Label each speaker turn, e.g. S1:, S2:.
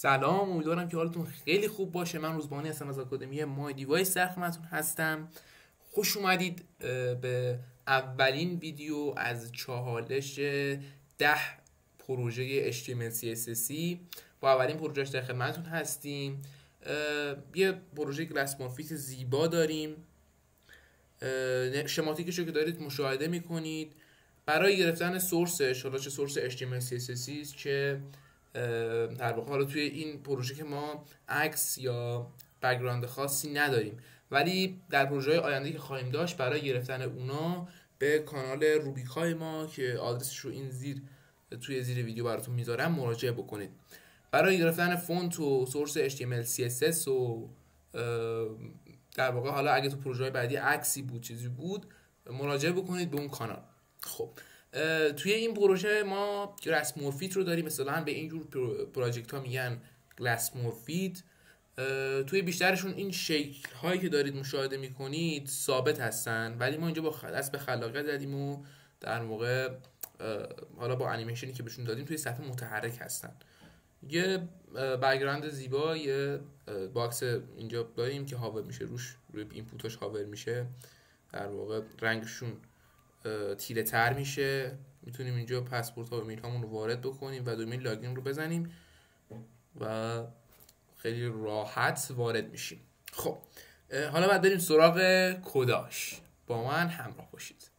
S1: سلام، امیدوارم که حالتون خیلی خوب باشه. من روزبانی هستم از آکادمی مای دیوایس در خدمتتون هستم. خوش اومدید به اولین ویدیو از چالش 10 پروژه HTML CSS. با اولین پروژهش در خدمتتون هستیم. یه پروژه گلاس مورفیت زیبا داریم. شماتیکش رو که دارید مشاهده میکنید. برای گرفتن سورسش، حالا چه سورس HTML CSS که در واقع حالا توی این پروژه که ما عکس یا بک‌گراند خاصی نداریم، ولی در پروژه آینده که خواهیم داشت برای گرفتن اونا به کانال روبیکای ما که آدرسش رو این توی زیر ویدیو براتون میذارم مراجعه بکنید. برای گرفتن فونت و سورس HTML CSS و در واقع حالا اگه تو پروژه بعدی عکسی بود چیزی بود مراجعه بکنید به اون کانال. خب توی این پروژه ما گلاس مورفیت رو داریم. مثلا به اینجور پروژکت ها میگن گلاس مورفیت. توی بیشترشون این شکل هایی که دارید مشاهده میکنید ثابت هستن، ولی ما اینجا با دست به خلاقیت زدیم و در واقع حالا با انیمیشنی که بهشون دادیم توی صفحه متحرک هستن. یه بک‌گراند زیبا، یه باکس اینجا داریم که هاور میشه روی اینپوتاش هاور میشه، در واقع رنگشون تیره تر میشه. میتونیم اینجا پسورد ها و ایمیل هامون رو وارد بکنیم و دومین لاگین رو بزنیم و خیلی راحت وارد میشیم. خب حالا بعد بریم سراغ کداش. با من همراه باشید.